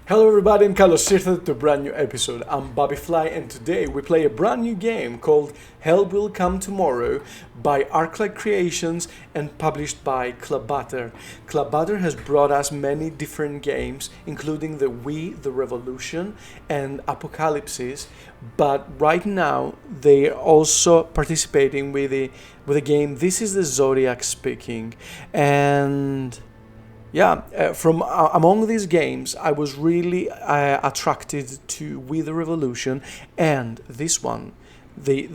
Hello everybody, I'm Carlos Sirta to a brand new episode. I'm babifly and today we play a brand new game called Hell Will Come Tomorrow by Arclight Creations and published by Clubbutter. Clubbutter has brought us many different games including the We, the Revolution and Apocalypses, but right now they're also participating with a game. This is the Zodiac speaking, and from among these games, I was really attracted to We the Revolution and this one, the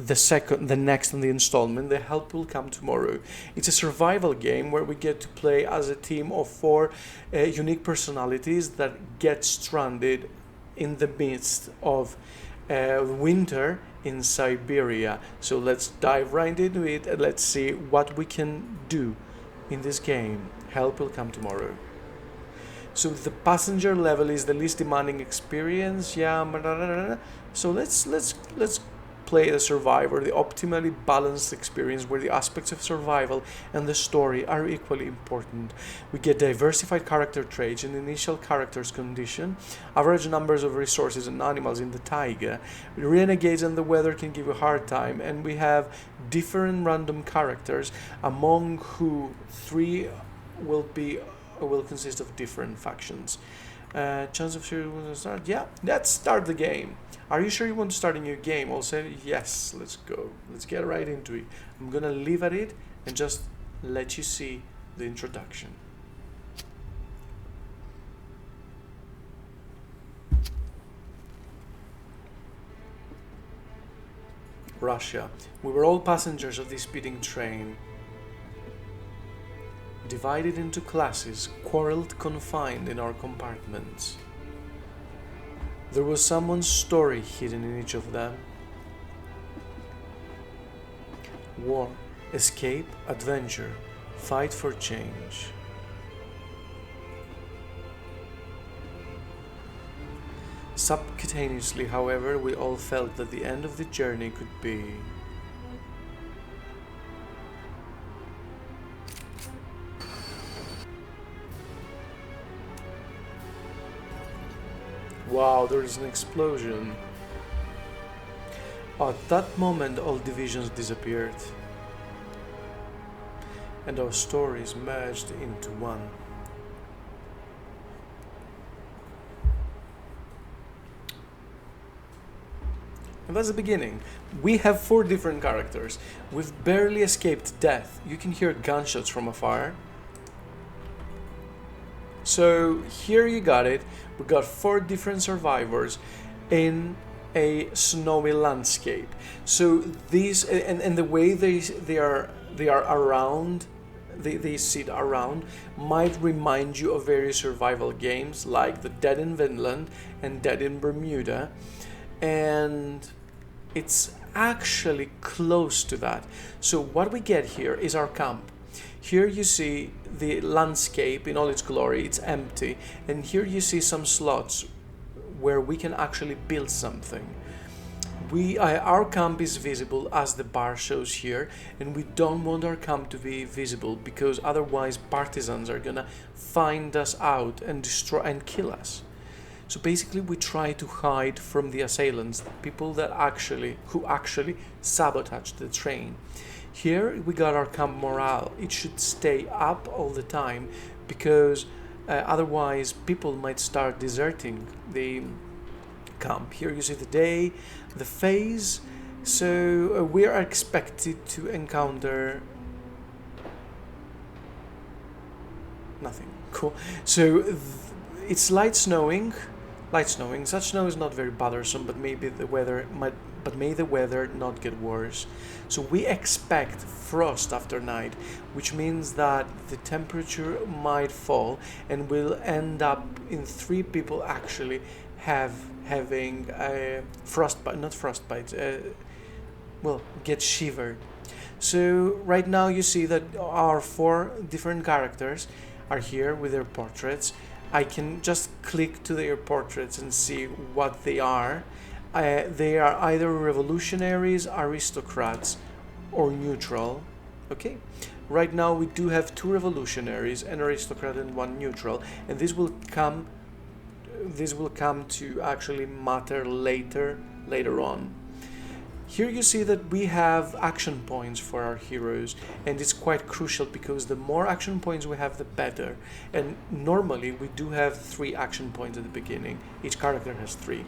next in the installment, The Help Will Come Tomorrow. It's a survival game where we get to play as a team of four unique personalities that get stranded in the midst of winter in Siberia. So let's dive right into it and let's see what we can do in this game. Help will come tomorrow. So the passenger level is the least demanding experience. So let's play the survivor, the optimally balanced experience where the aspects of survival and the story are equally important. We get diversified character traits in the initial character's condition, average numbers of resources and animals in the taiga, renegades and the weather can give you a hard time, and we have different random characters, among who three will consist of different factions. Chance of sure you want to start? Yeah, let's start the game. Are you sure you want to start a new game? I'll say yes, let's go. Let's get right into it. I'm gonna leave at it and just let you see the introduction. Russia. We were all passengers of this speeding train, divided into classes, quarreled, confined in our compartments. There was someone's story hidden in each of them. War, escape, adventure, fight for change. Subcutaneously, however, we all felt that the end of the journey could be wow, there is an explosion. At that moment, all divisions disappeared, and our stories merged into one. And that's the beginning. We have four different characters. We've barely escaped death. You can hear gunshots from afar. So here you got it. We got four different survivors in a snowy landscape. So these and the way they are around, they sit around, might remind you of various survival games like the Dead in Vinland and Dead in Bermuda, and it's actually close to that. So what we get here is our camp. Here you see the landscape in all its glory, it's empty, and here you see some slots where we can actually build something. Our camp is visible as the bar shows here, and we don't want our camp to be visible because otherwise partisans are gonna find us out and destroy and kill us. So basically we try to hide from the assailants, the people who actually sabotaged the train. Here we got our camp morale. It should stay up all the time because otherwise people might start deserting the camp. Here you see the day, the phase. So we are expected to encounter nothing. Cool. So it's light snowing. Such snow is not very bothersome, but may the weather not get worse. So we expect frost after night, which means that the temperature might fall, and we'll end up in three people actually having get shivered. So right now you see that our four different characters are here with their portraits. I can just click to their portraits and see what they are. They are either revolutionaries, aristocrats, or neutral. Okay, right now we do have two revolutionaries, an aristocrat and one neutral, and this will come this will come to actually matter later on. Here you see that we have action points for our heroes, and it's quite crucial because the more action points we have, the better. And normally we do have 3 action points at the beginning. Each character has 3.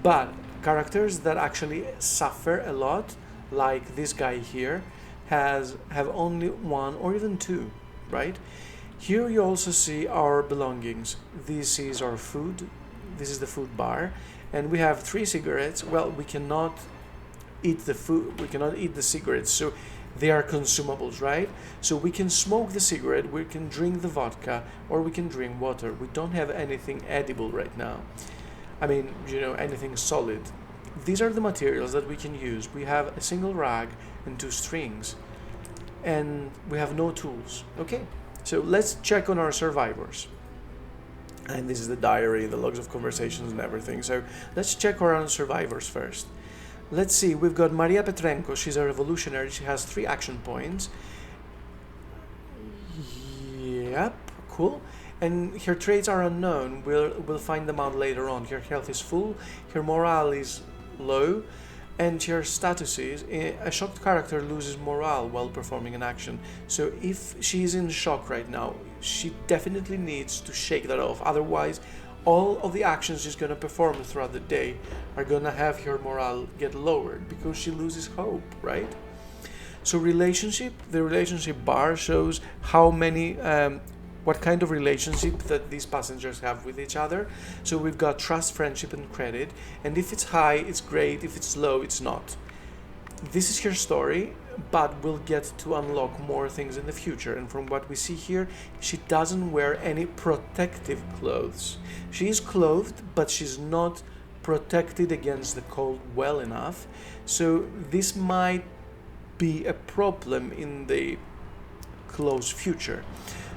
But characters that actually suffer a lot, like this guy here, have only 1 or even 2, right? Here you also see our belongings. This is our food. This is the food bar, and we have 3 cigarettes. Well, we cannot eat the food, we cannot eat the cigarettes, so they are consumables, right? So we can smoke the cigarette, we can drink the vodka, or we can drink water. We don't have anything edible right now. I mean, anything solid. These are the materials that we can use. We have a single rag and 2 strings, and we have no tools. Okay, so let's check on our survivors. And this is the diary, the logs of conversations and everything. So let's check our own survivors first. Let's see, we've got Maria Petrenko. She's a revolutionary. She has 3 action points. Yep, cool. And her traits are unknown. We'll find them out later on. Her health is full, her morale is low, and her status is a shocked character loses morale while performing an action. So if she's in shock right now, she definitely needs to shake that off. Otherwise, all of the actions she's going to perform throughout the day are going to have her morale get lowered because she loses hope, right? So the relationship bar shows how many, what kind of relationship that these passengers have with each other. So we've got trust, friendship, and credit. And if it's high, it's great. If it's low, it's not. This is her story, but we'll get to unlock more things in the future. And from what we see here, she doesn't wear any protective clothes. She is clothed, but she's not protected against the cold well enough. So this might be a problem in the close future.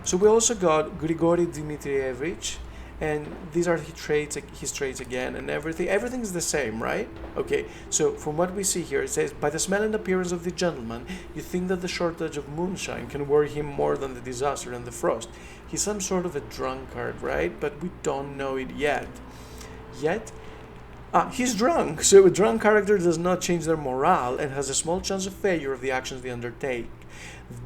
So we also got Grigory Dmitrievich, and these are his traits again, and everything's the same, right? Okay, so from what we see here, it says, by the smell and appearance of the gentleman, you think that the shortage of moonshine can worry him more than the disaster and the frost. He's some sort of a drunkard, right? But we don't know it yet. He's drunk, so a drunk character does not change their morale and has a small chance of failure of the actions they undertake.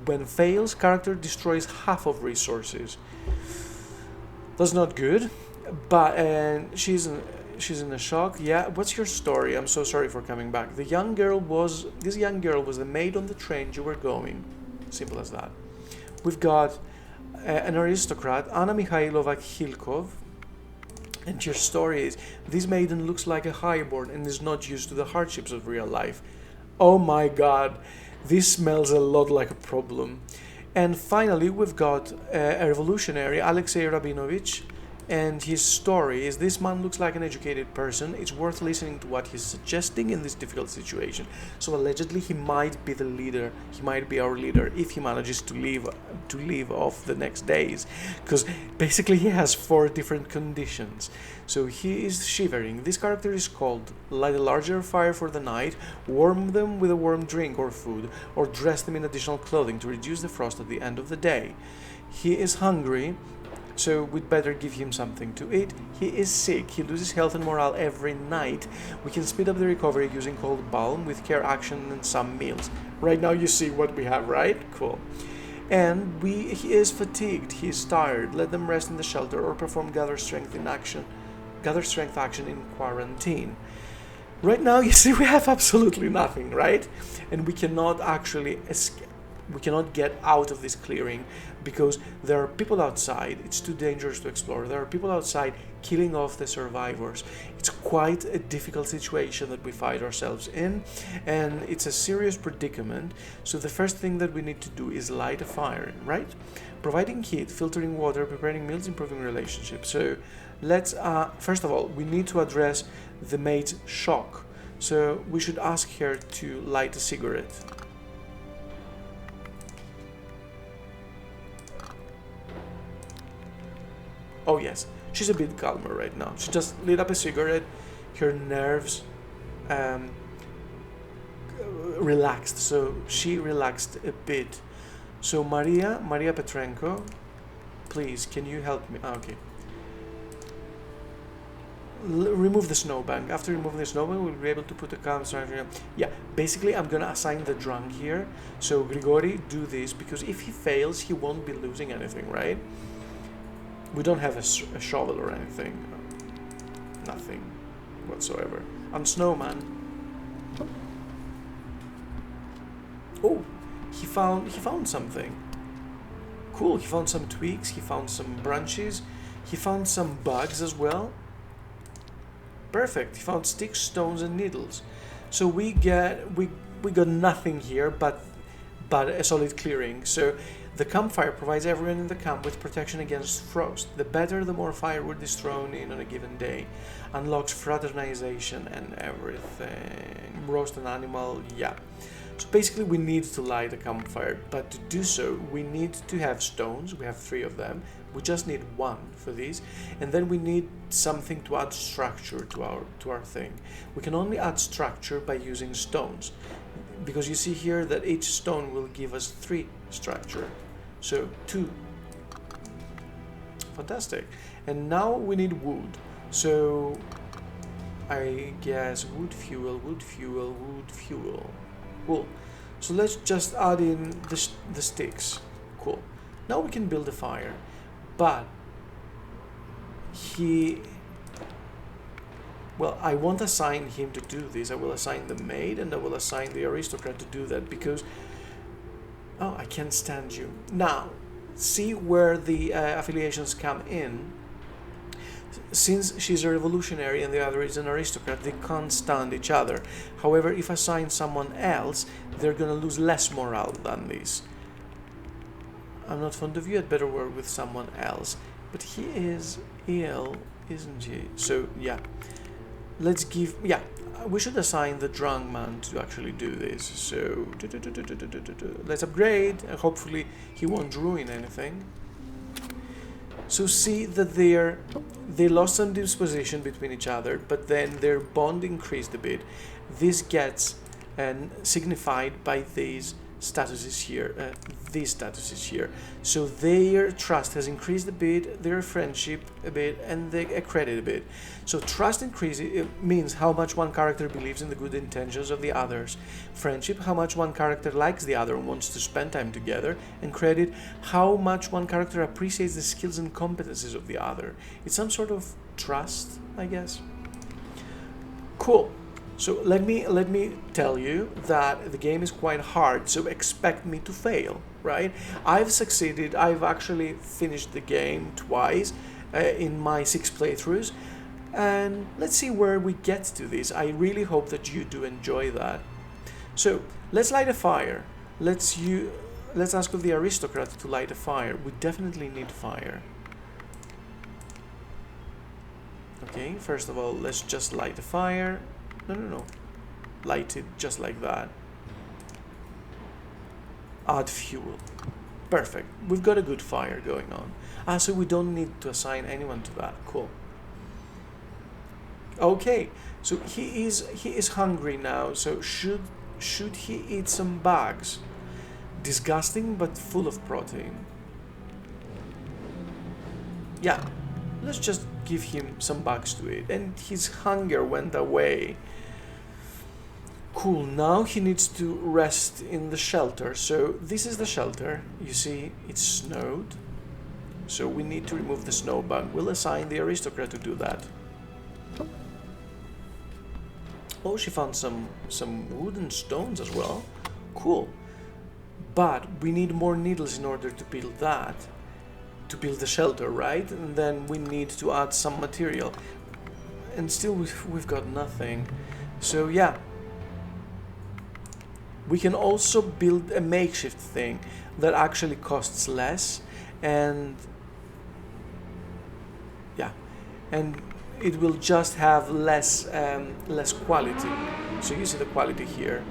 When fails, character destroys half of resources. That's not good, but she's in a shock. Yeah, what's your story? I'm so sorry for coming back. This young girl was the maid on the train you were going. Simple as that. We've got an aristocrat, Anna Mikhailova Khilkov, and her story is, this maiden looks like a highborn and is not used to the hardships of real life. Oh my god, this smells a lot like a problem. And finally, we've got a revolutionary, Alexei Rabinovich, and his story is, this man looks like an educated person. It's worth listening to what he's suggesting in this difficult situation. So allegedly, he might be the leader. He might be our leader if he manages to leave off the next days, because basically he has 4 different conditions. So he is shivering. This character is called light a larger fire for the night, warm them with a warm drink or food, or dress them in additional clothing to reduce the frost at the end of the day. He is hungry, so we'd better give him something to eat. He is sick. He loses health and morale every night. We can speed up the recovery using cold balm with care action and some meals. Right now you see what we have, right? Cool. And he is fatigued. He is tired. Let them rest in the shelter or perform gather strength action in quarantine. Right now you see we have absolutely nothing, right? And we cannot actually escape. We cannot get out of this clearing because there are people outside. It's too dangerous to explore. There are people outside killing off the survivors. It's quite a difficult situation that we find ourselves in, and it's a serious predicament. So the first thing that we need to do is light a fire, right? Providing heat, filtering water, preparing meals, improving relationships. So let's, first of all, we need to address the maid's shock. So we should ask her to light a cigarette. Oh yes, she's a bit calmer right now. She just lit up a cigarette. Her nerves relaxed, so she relaxed a bit. So Maria Petrenko, please, can you help me? Okay. remove the snowbank. After removing the snowbank, we'll be able to put a calm structure. Yeah, basically I'm gonna assign the drunk here. So Grigori, do this, because if he fails, he won't be losing anything, right? We don't have a shovel or anything. Nothing whatsoever. I'm Snowman. Oh, he found something. Cool, he found some twigs, he found some branches, he found some bugs as well. Perfect, he found sticks, stones and needles. So we got nothing here but a solid clearing. So the campfire provides everyone in the camp with protection against frost. The better, the more firewood is thrown in on a given day. Unlocks fraternization and everything. Roast an animal, yeah. So basically we need to light a campfire, but to do so we need to have stones. We have 3 of them. We just need 1 for these, and then we need something to add structure to our thing. We can only add structure by using stones, because you see here that each stone will give us 3 structure. So 2. Fantastic. And now we need wood. So I guess wood fuel. Cool. So let's just add in the sticks. Cool. Now we can build a fire. But well, I won't assign him to do this. I will assign the maid and I will assign the aristocrat to do that, because oh, I can't stand you. Now, see where the affiliations come in. Since she's a revolutionary and the other is an aristocrat, they can't stand each other. However, if I assign someone else, they're gonna lose less morale than this. I'm not fond of you, I'd better work with someone else. But he is ill, isn't he? So, yeah. We should assign the drunk man to actually do this. So, let's upgrade, and hopefully he won't ruin anything. So see that they lost some disposition between each other, but then their bond increased a bit. This gets signified by these statuses here. So their trust has increased a bit, their friendship a bit, and their credit a bit. So trust increases means how much one character believes in the good intentions of the others. Friendship, how much one character likes the other and wants to spend time together. And credit, how much one character appreciates the skills and competencies of the other. It's some sort of trust, I guess. Cool. So let me tell you that the game is quite hard, so expect me to fail, right? I've succeeded. I've actually finished the game twice in my 6 playthroughs, and let's see where we get to this. I really hope that you do enjoy that. So let's light a fire. Let's ask of the aristocrat to light a fire. We definitely need fire. Okay, first of all, let's just light a fire. No. Light it just like that. Add fuel. Perfect. We've got a good fire going on. So we don't need to assign anyone to that. Cool. Okay, so he is hungry now. So should he eat some bugs? Disgusting, but full of protein. Yeah, let's just give him some bugs to eat, and his hunger went away. Cool, now he needs to rest in the shelter. So this is the shelter. You see, it's snowed. So we need to remove the snowbank. We'll assign the aristocrat to do that. Oh, she found some wood and stones as well. Cool. But we need more needles in order to build that. To build the shelter, right? And then we need to add some material. And still we've got nothing. So yeah. We can also build a makeshift thing that actually costs less, and yeah, and it will just have less quality. So you see the quality here.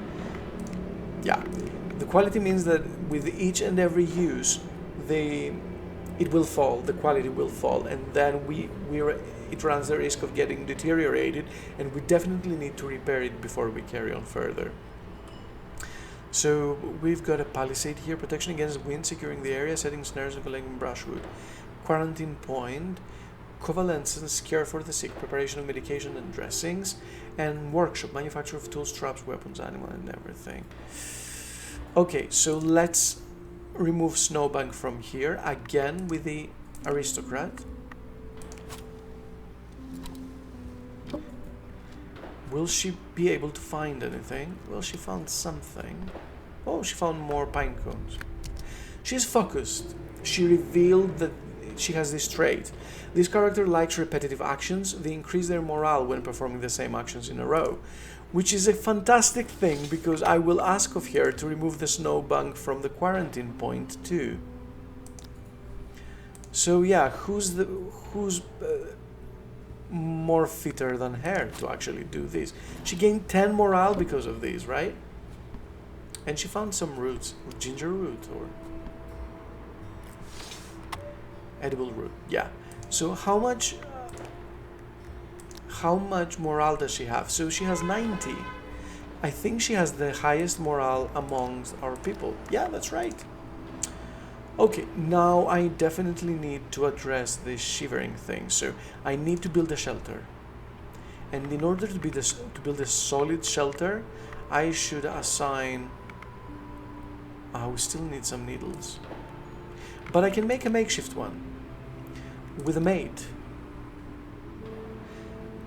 Yeah, the quality means that with each and every use, it will fall. The quality will fall, and then it runs the risk of getting deteriorated, and we definitely need to repair it before we carry on further. So we've got a palisade here, protection against wind, securing the area, setting snares and collecting brushwood. Quarantine point. convalescence, care for the sick, preparation of medication and dressings, and workshop, manufacture of tools, traps, weapons, animal, and everything. Okay, so let's remove Snowbank from here again with the aristocrat. Will she be able to find anything? Well, she found something. Oh, she found more pine cones. She's focused. She revealed that she has this trait. This character likes repetitive actions. They increase their morale when performing the same actions in a row, which is a fantastic thing because I will ask of her to remove the snowbank from the quarantine point too. So yeah, who's more fitter than her to actually do this? She gained 10 morale because of this, right? And she found some roots, ginger root or edible root. Yeah. So how much morale does she have? So she has 90. I think she has the highest morale amongst our people. Yeah, that's right. Okay, now I definitely need to address this shivering thing. So I need to build a shelter. And in order to build a solid shelter, I should assign... we still need some needles. But I can make a makeshift one with a maid.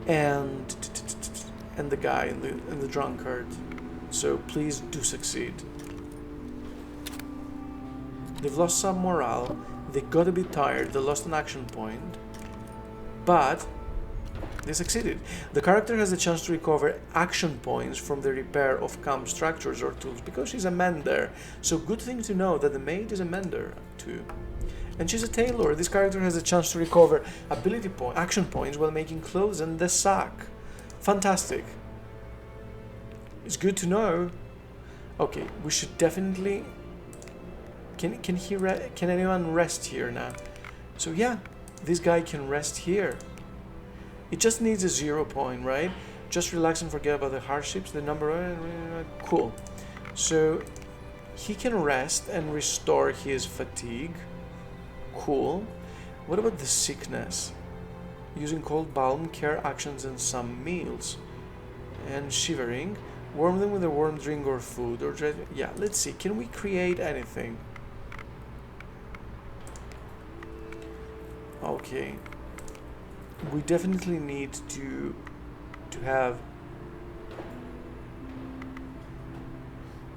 And the guy and the drunkard. So please do succeed. They've lost some morale, they got a bit tired, they lost an action point, but they succeeded. The character has a chance to recover action points from the repair of camp structures or tools because she's a mender. So good thing to know that the maid is a mender too. And she's a tailor. This character has a chance to recover action points while making clothes and the sack. Fantastic. It's good to know. Okay, we should definitely... Can anyone rest here now? So yeah, this guy can rest here. It just needs a 0 point, right? Just relax and forget about the hardships, the number... Cool. So he can rest and restore his fatigue. Cool. What about the sickness? Using cold balm, care actions and some meals. And shivering. Warm them with a warm drink or food. Or yeah, let's see. Can we create anything? Okay. We definitely need to have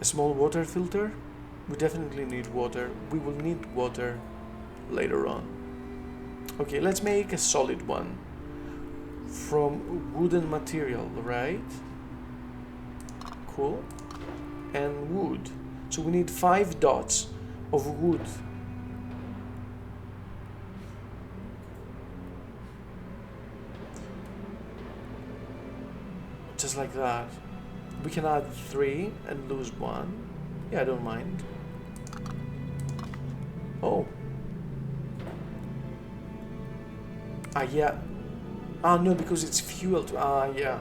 a small water filter. We definitely need water. We will need water later on. Okay, let's make a solid one from wooden material, right? Cool. And wood. So we need 5 dots of wood. Just like that. We can add 3 and lose 1. Yeah, I don't mind. Oh. Yeah. No, because it's fuel to... yeah.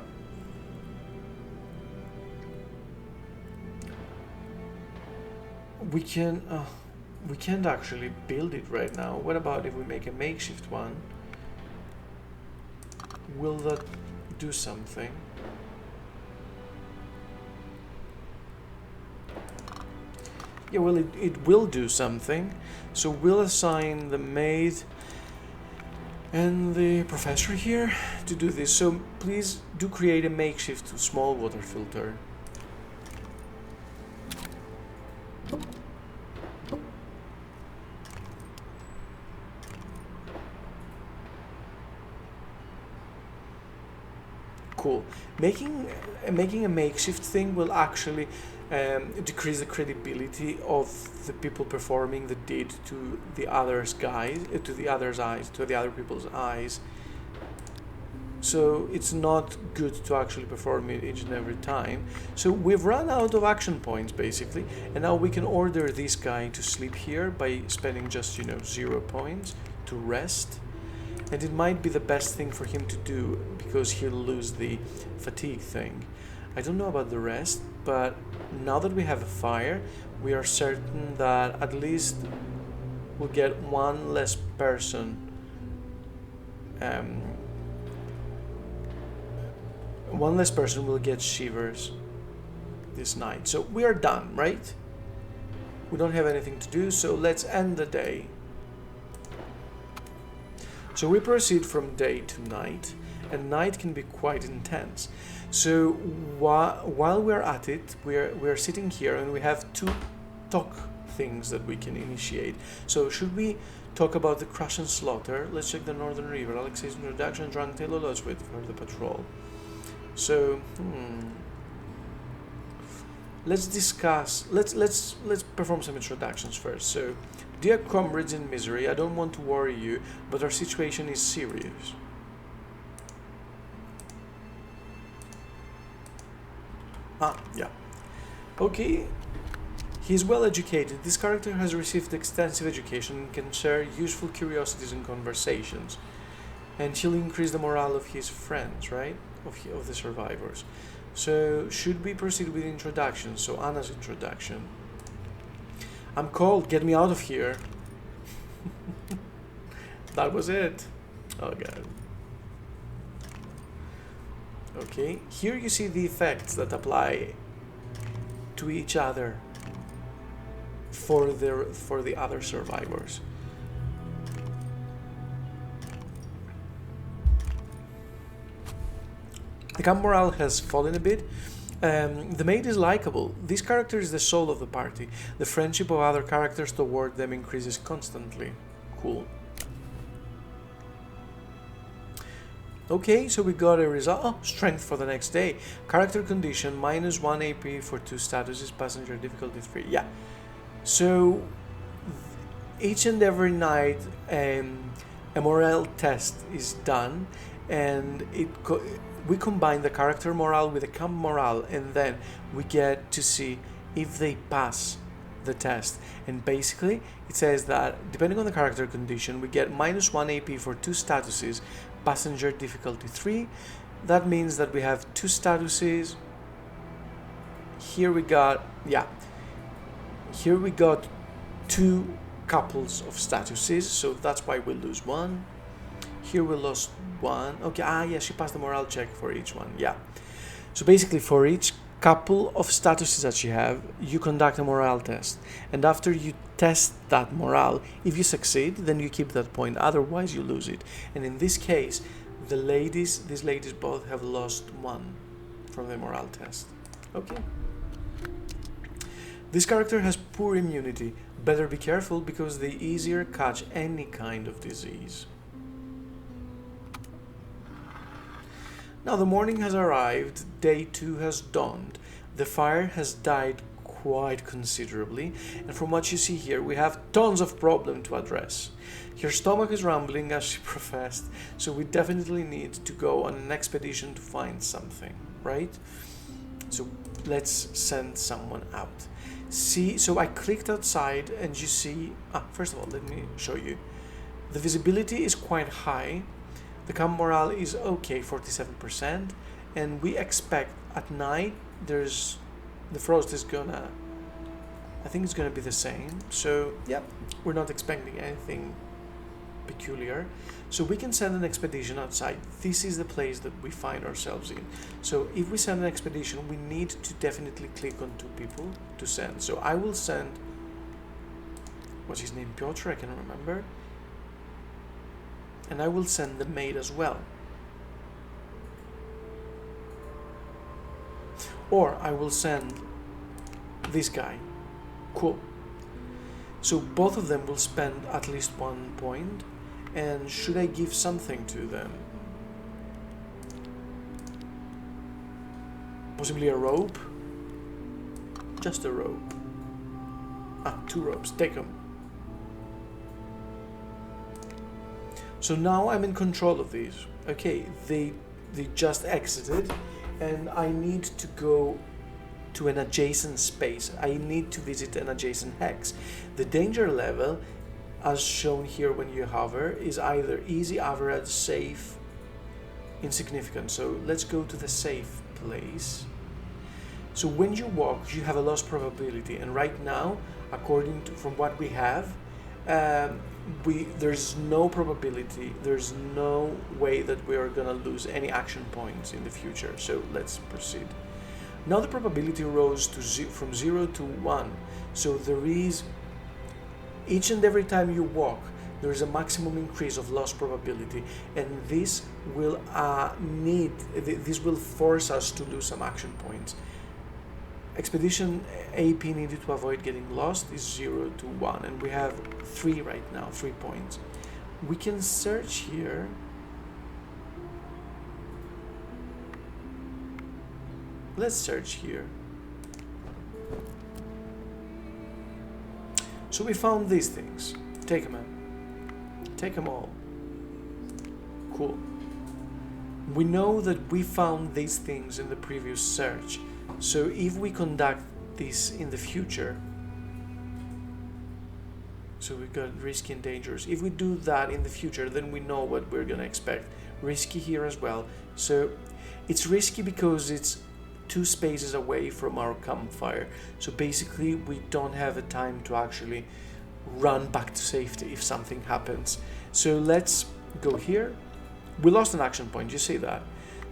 We can't actually build it right now. What about if we make a makeshift one? Will that do something? Yeah, well, it will do something. So we'll assign the maid and the professor here to do this. So please do create a makeshift small water filter. Cool. Making a makeshift thing will actually decrease the credibility of the people performing the deed to the others' guys, to the other people's eyes. So it's not good to actually perform it each and every time. So we've run out of action points basically, and now we can order this guy to sleep here by spending just 0 points to rest. And it might be the best thing for him to do because he'll lose the fatigue thing. I don't know about the rest, but now that we have a fire, we are certain that at least we'll get 1 less person Um, one less person will get shivers this night. So we are done, right? We don't have anything to do, so let's end the day. So we proceed from day to night, and night can be quite intense. So while we're at it, we're sitting here and we have two talk things that we can initiate. So should we talk about the crush and slaughter? Let's check the Northern River. Alexei's introduction, drunk Taylor, let's wait for the patrol. So let's discuss. Let's perform some introductions first. So, dear comrades in misery, I don't want to worry you, but our situation is serious. Yeah. Okay. He is well educated. This character has received extensive education and can share useful curiosities and conversations. And he'll increase the morale of his friends, right? Of the survivors. So, should we proceed with introduction? So, Anna's introduction. I'm cold, get me out of here. That was it. Oh god. Okay, here you see the effects that apply to each other for the other survivors. The camp morale has fallen a bit. The maid is likable. This character is the soul of the party. The friendship of other characters toward them increases constantly. Cool. Okay, so we got a result. Oh, strength for the next day. Character condition, -1 AP for 2 statuses, passenger difficulty 3. Yeah. So, each and every night a morale test is done, and we combine the character morale with the camp morale, and then we get to see if they pass the test. And basically, it says that depending on the character condition, we get -1 AP for 2 statuses, passenger difficulty 3. That means that we have 2 statuses. Here we got 2 couples of statuses, so that's why we lose 1. Here we lost 1. Okay, yeah, she passed the morale check for each one. Yeah. So basically, for each couple of statuses that you have, you conduct a morale test. And after you test that morale, if you succeed, then you keep that point. Otherwise, you lose it. And in this case, these ladies both have lost 1 from the morale test. Okay. This character has poor immunity. Better be careful because they easier catch any kind of disease. Now the morning has arrived, day 2 has dawned. The fire has died quite considerably, and from what you see here, we have tons of problem to address. Her stomach is rumbling as she professed, so we definitely need to go on an expedition to find something, right? So let's send someone out. See, so I clicked outside and you see, first of all, let me show you. The visibility is quite high. The camp morale is okay, 47%, and we expect at night the frost is gonna, I think it's gonna be the same. So yeah, we're not expecting anything peculiar. So we can send an expedition outside. This is the place that we find ourselves in. So if we send an expedition, we need to definitely click on 2 people to send. So I will send, what's his name, Piotr, I can remember. And I will send the maid as well. Or I will send this guy. Cool. So both of them will spend at least 1 point. And should I give something to them? Possibly a rope? Just a rope. 2 ropes, take them. So now I'm in control of these. Okay, they just exited, and I need to go to an adjacent space. I need to visit an adjacent hex. The danger level, as shown here when you hover, is either easy, average, safe, insignificant. So let's go to the safe place. So when you walk, you have a loss probability, and right now, according to from what we have, there's no probability, there's no way that we are gonna lose any action points in the future. So let's proceed. Now the probability rose to from 0 to 1. So there is, each and every time you walk, there is a maximum increase of loss probability, and this will this will force us to lose some action points. Expedition AP needed to avoid getting lost is 0 to 1, and we have 3 right now, 3 points. We can search here. Let's search here. So we found these things. Take them in. Take them all. Cool. We know that we found these things in the previous search. So if we conduct this in the future, so we got risky and dangerous. If we do that in the future, then we know what we're gonna expect. Risky here as well. So it's risky because it's 2 spaces away from our campfire. So basically we don't have a time to actually run back to safety if something happens. So let's go here. We lost an action point, you see that?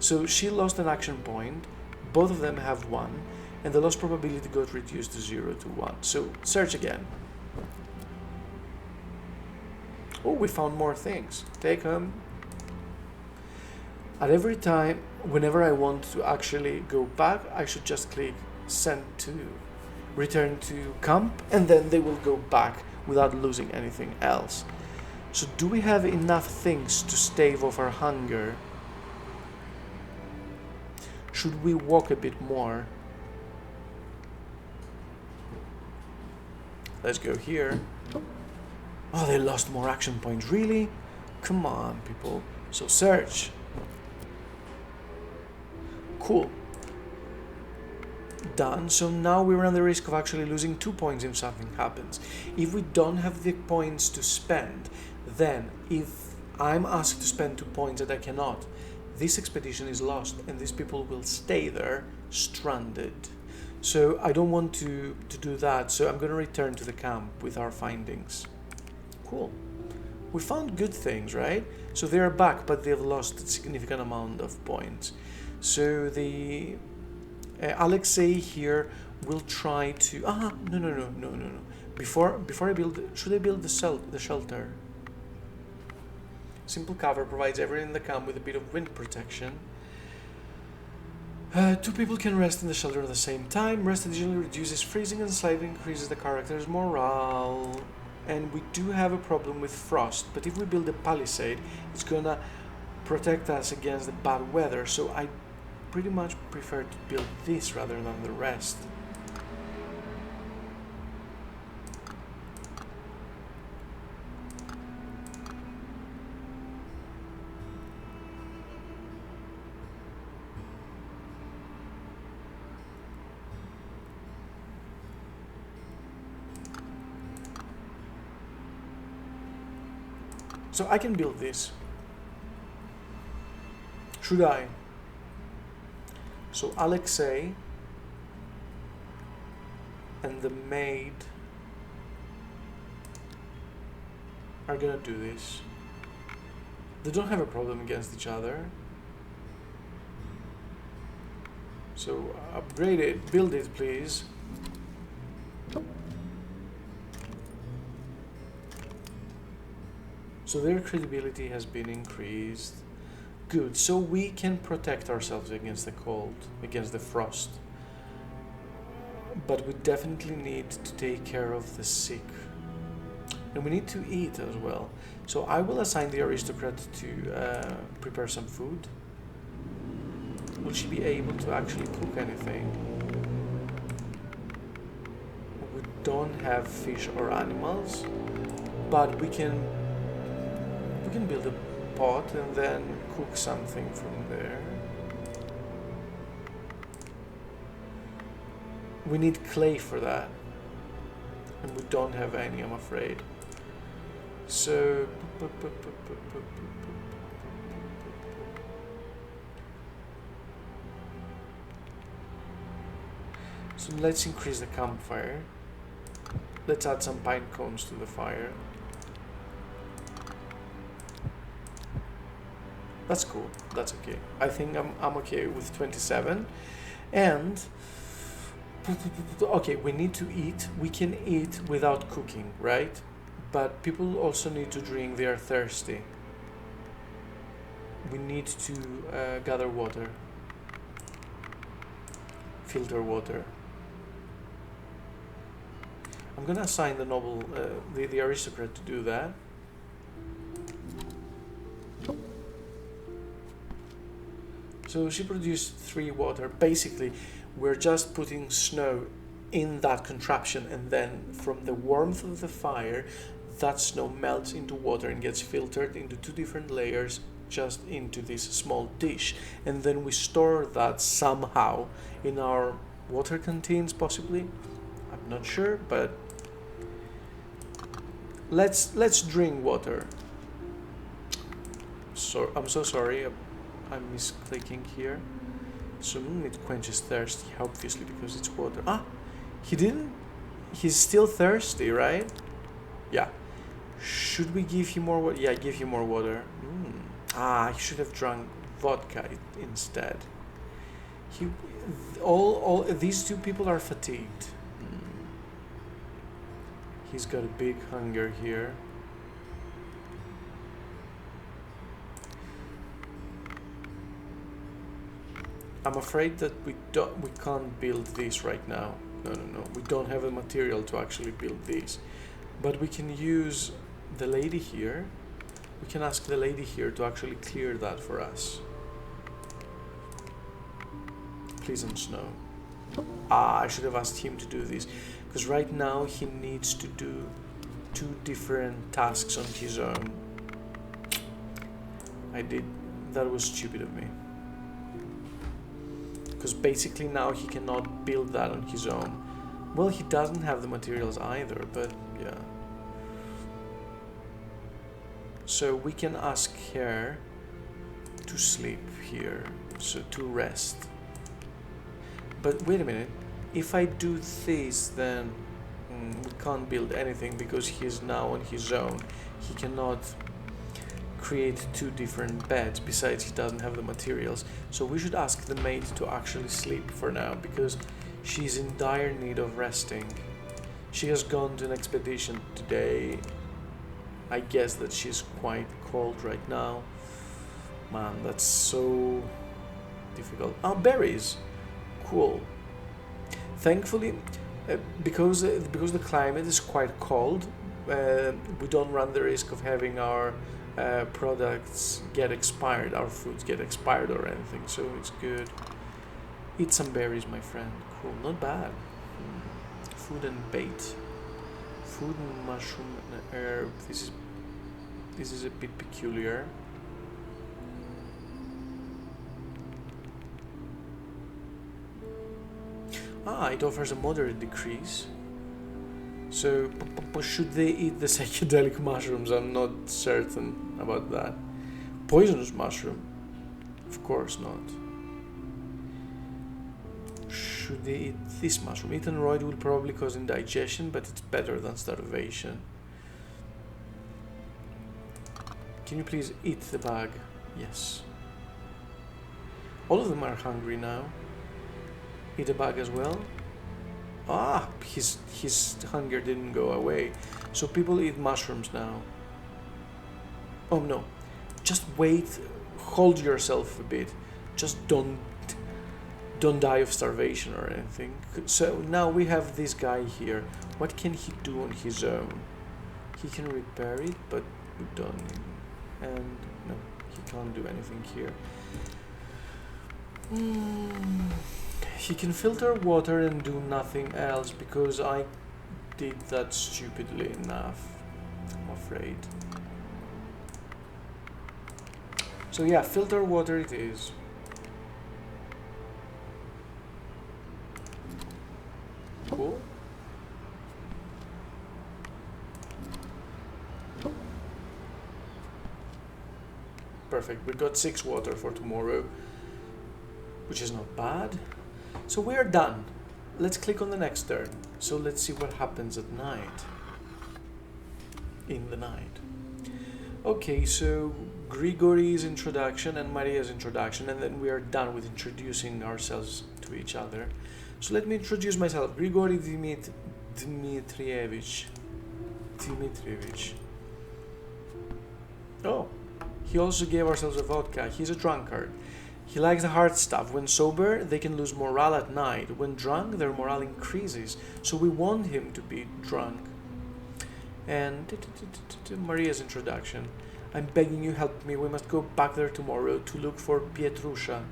So she lost an action point. Both of them have 1, and the loss probability got reduced to 0 to 1. So search again. Oh, we found more things. Take them. At every time, whenever I want to actually go back, I should just click send to return to camp, and then they will go back without losing anything else. So do we have enough things to stave off our hunger? Should we walk a bit more? Let's go here. Oh, they lost more action points. Really? Come on, people. So search. Cool. Done. So now we run the risk of actually losing 2 points if something happens. If we don't have the points to spend, then if I'm asked to spend 2 points and I cannot, this expedition is lost, and these people will stay there stranded. So I don't want to do that, so I'm going to return to the camp with our findings. Cool. We found good things, right? So they are back, but they've lost a significant amount of points. So the Alexei here will try to... No. Before I build... Should I build the shelter? Simple cover provides everyone in the camp with a bit of wind protection. 2 people can rest in the shelter at the same time. Rest additionally reduces freezing and slightly increases the character's morale. And we do have a problem with frost, but if we build a palisade, it's gonna protect us against the bad weather. So I pretty much prefer to build this rather than the rest. So I can build this. Should I? So Alexei and the maid are gonna do this. They don't have a problem against each other. So upgrade it, build it please. So their credibility has been increased. Good, so we can protect ourselves against the cold, against the frost. But we definitely need to take care of the sick. And we need to eat as well. So I will assign the aristocrat to prepare some food. Will she be able to actually cook anything? We don't have fish or animals, but we can build a pot and then cook something from there. We need clay for that, and we don't have any, I'm afraid. So let's increase the campfire. Let's add some pine cones to the fire. That's cool. That's okay. I think I'm okay with 27. And okay, we need to eat. We can eat without cooking, right? But people also need to drink. They are thirsty. We need to gather water. Filter water. I'm gonna assign the noble, the aristocrat to do that. So she produced 3 water. Basically, we're just putting snow in that contraption, and then from the warmth of the fire, that snow melts into water and gets filtered into 2 different layers just into this small dish. And then we store that somehow in our water canteens, possibly. I'm not sure, but let's drink water. So I'm so sorry, I'm misclicking here. So it quenches thirst, obviously, because it's water. Ah, he didn't. He's still thirsty, right? Yeah. Should we give him more water? Yeah, give him more water. Ah, he should have drunk vodka instead. All these 2 people are fatigued. He's got a big hunger here. I'm afraid that we can't build this right now. No. We don't have the material to actually build this. But we can use the lady here. We can ask the lady here to actually clear that for us. Pleasant snow. Ah, I should have asked him to do this. Because right now he needs to do 2 different tasks on his own. That was stupid of me. Because basically now he cannot build that on his own. Well, he doesn't have the materials either, but yeah. So we can ask her to sleep here, so to rest. But wait a minute, if I do this, then we can't build anything because he's now on his own. He cannot create 2 different beds. Besides, he doesn't have the materials. So we should ask the maid to actually sleep for now because she's in dire need of resting. She has gone to an expedition today. I guess that she's quite cold right now. Man, that's so difficult. Oh, berries. Cool. Thankfully, because the climate is quite cold, we don't run the risk of having our products get expired, our foods get expired or anything, so it's good. Eat some berries, my friend. Cool, not bad. Food and bait. Food and mushroom and herb. This is a bit peculiar. Ah, it offers a moderate decrease. So, should they eat the psychedelic mushrooms? I'm not certain about that. Poisonous mushroom? Of course not. Should they eat this mushroom? Eaten raw will probably cause indigestion, but it's better than starvation. Can you please eat the bag? Yes. All of them are hungry now. Eat a bag as well. Ah, his hunger didn't go away. So people eat mushrooms now. Oh no. Just wait. Hold yourself a bit. Just don't die of starvation or anything. So now we have this guy here. What can he do on his own? He can repair it, but we don't. And no, he can't do anything here. He can filter water and do nothing else because I did that stupidly enough, I'm afraid. So yeah, filter water it is. Cool. Perfect, we got 6 water for tomorrow, which is not bad. So we are done. Let's click on the next turn. So let's see what happens at night. In the night. Okay, so Grigori's introduction and Maria's introduction, and then we are done with introducing ourselves to each other. So let me introduce myself. Grigori Dmitrievich. Oh, he also gave ourselves a vodka. He's a drunkard. He likes the hard stuff. When sober, they can lose morale at night. When drunk, their morale increases. So we want him to be drunk. And Maria's introduction. I'm begging you, help me. We must go back there tomorrow to look for Pietrusha.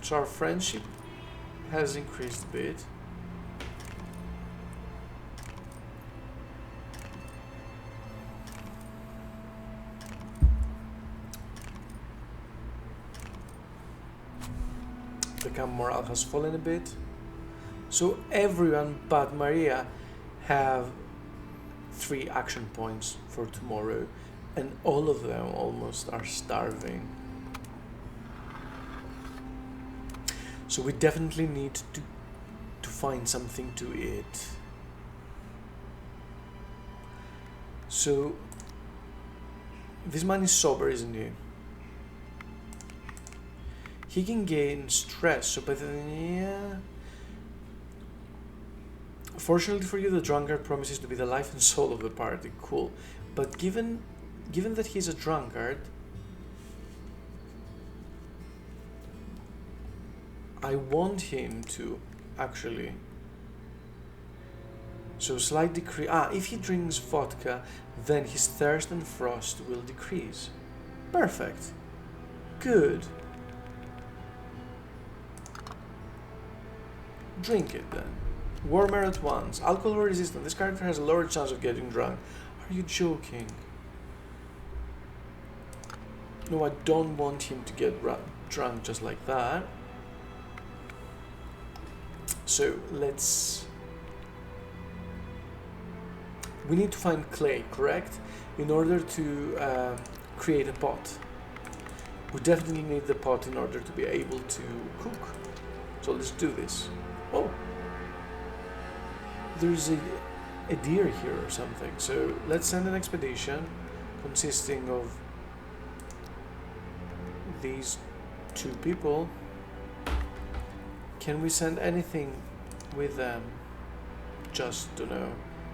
So our friendship has increased a bit. The camp morale has fallen a bit. So everyone but Maria have 3 action points for tomorrow, and all of them almost are starving. So we definitely need to find something to eat. So this man is sober, isn't he? He can gain stress, so but yeah. Fortunately for you, the drunkard promises to be the life and soul of the party. Cool. But given that he's a drunkard, I want him to actually... So slight decrease... if he drinks vodka, then his thirst and frost will decrease. Perfect. Good. Drink it then. Warmer at once. Alcohol resistant. This character has a lower chance of getting drunk. Are you joking? No, I don't want him to get drunk just like that. So let's... We need to find clay, correct? In order to create a pot. We definitely need the pot in order to be able to cook. So let's do this. Oh! There's a deer here or something. So let's send an expedition consisting of these 2 people. Can we send anything with them? Just, don't know,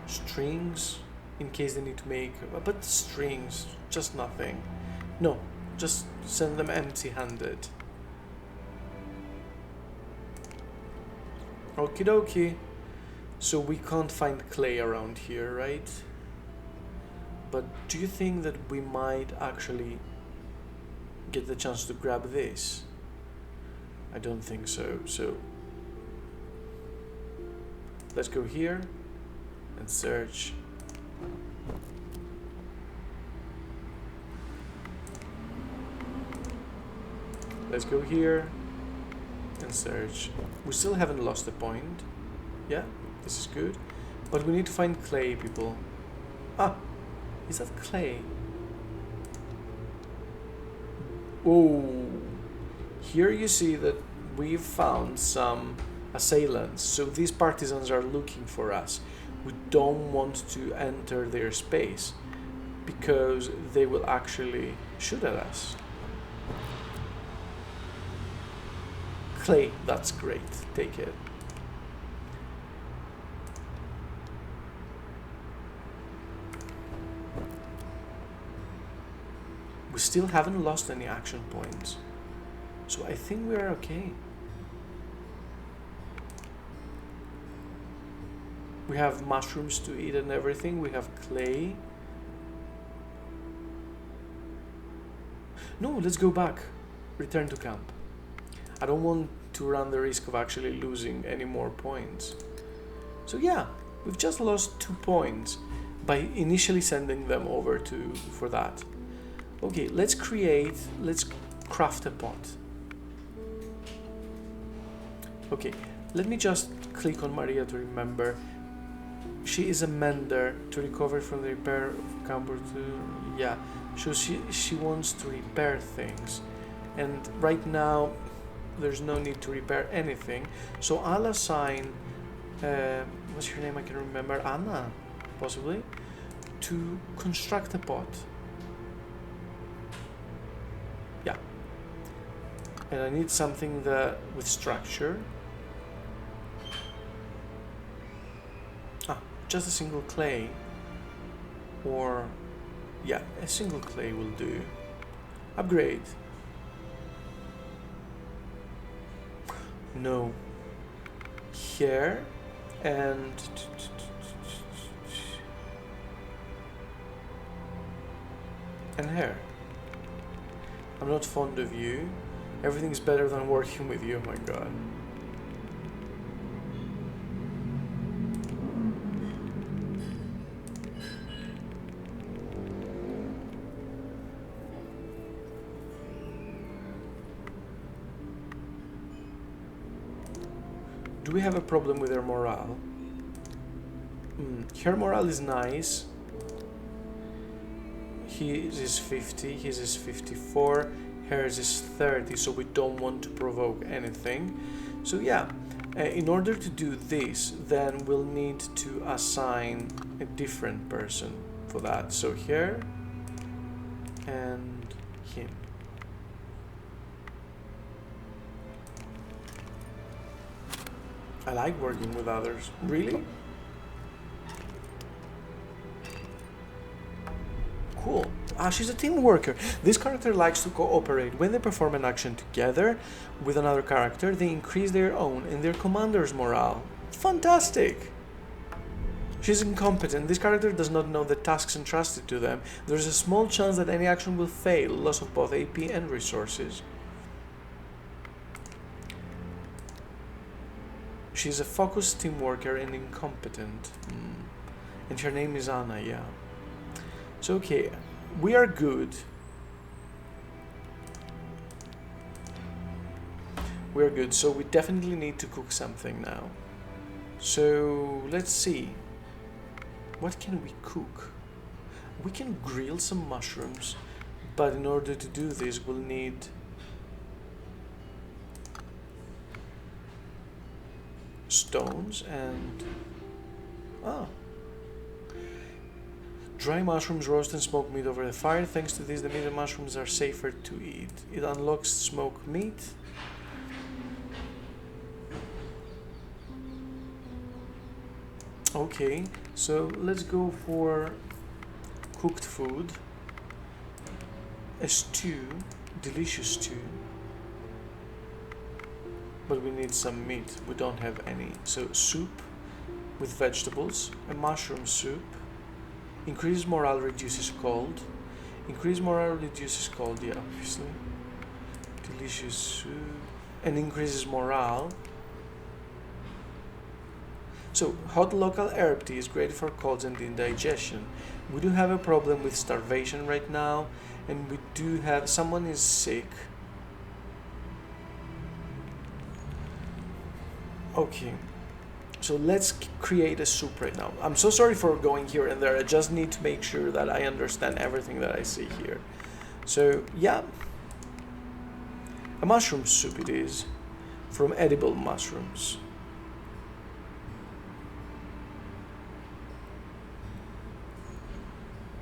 strings in case they need to make, but strings, just nothing. No, just send them empty-handed. Okie dokie. So we can't find clay around here, right? But do you think that we might actually get the chance to grab this? I don't think so. So let's go here and search. Let's go here and search. We still haven't lost a point. Yeah, this is good. But we need to find clay, people. Ah, is that clay? Oh, here you see that we've found some assailants. So these partisans are looking for us. We don't want to enter their space because they will actually shoot at us. Clay, that's great. Take it. We still haven't lost any action points. So I think we're okay. We have mushrooms to eat and everything. We have clay. No, let's go back. Return to camp. I don't want to run the risk of actually losing any more points. So yeah, we've just lost 2 points by initially sending them over for that. Okay, let's craft a pot. Okay, let me just click on Maria to remember. She is a mender to recover from the repair of camper to... Yeah, so she wants to repair things. And right now, there's no need to repair anything. So I'll assign what's her name? I can remember. Anna, possibly, to construct a pot. Yeah. And I need something that with structure. Just a single clay. Or, yeah, a single clay will do. Upgrade. No. Here and here. I'm not fond of you. Everything's better than working with you. Oh my god. Do we have a problem with her morale? Her morale is nice. His is 50, his is 54, hers is 30, so we don't want to provoke anything. So yeah, in order to do this, then we'll need to assign a different person for that. So here and him. I like working with others. Really? Cool. She's a team worker. This character likes to cooperate. When they perform an action together with another character, they increase their own and their commander's morale. Fantastic! She's incompetent. This character does not know the tasks entrusted to them. There's a small chance that any action will fail, loss of both AP and resources. She's a focused team worker and incompetent. And her name is Anna, yeah. So okay, we are good. We're good, so we definitely need to cook something now. So let's see. What can we cook? We can grill some mushrooms, but in order to do this, we'll need stones and dry mushrooms roast and smoke meat over the fire. Thanks to this, the meat and mushrooms are safer to eat. It unlocks smoked meat. Okay, so let's go for cooked food. A stew, delicious stew. But we need some meat. We don't have any. So soup with vegetables, a mushroom soup. Increase morale, reduces cold. Increase morale, reduces cold, yeah, obviously. Delicious soup. And increases morale. So, hot local herb tea is great for colds and indigestion. We do have a problem with starvation right now. And we do have, someone is sick. Okay. So let's create a soup right now. I'm so sorry for going here and there. I just need to make sure that I understand everything that I see here. So yeah, a mushroom soup it is, from edible mushrooms.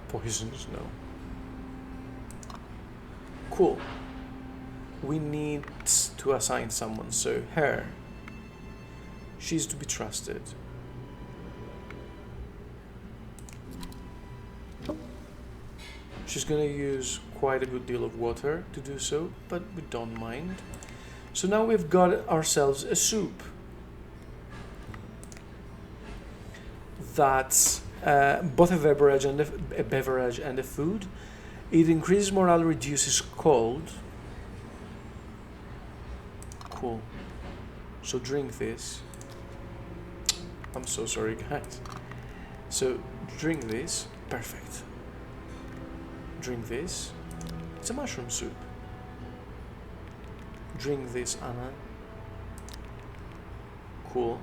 Poisons, no. Cool. We need to assign someone, so her. She's to be trusted. She's gonna use quite a good deal of water to do so, but we don't mind. So now we've got ourselves a soup. That's both a beverage and a food. It increases morale, reduces cold. Cool. So drink this. I'm so sorry, guys. So drink this. Perfect. Drink this. It's a mushroom soup. Drink this, Anna. Cool.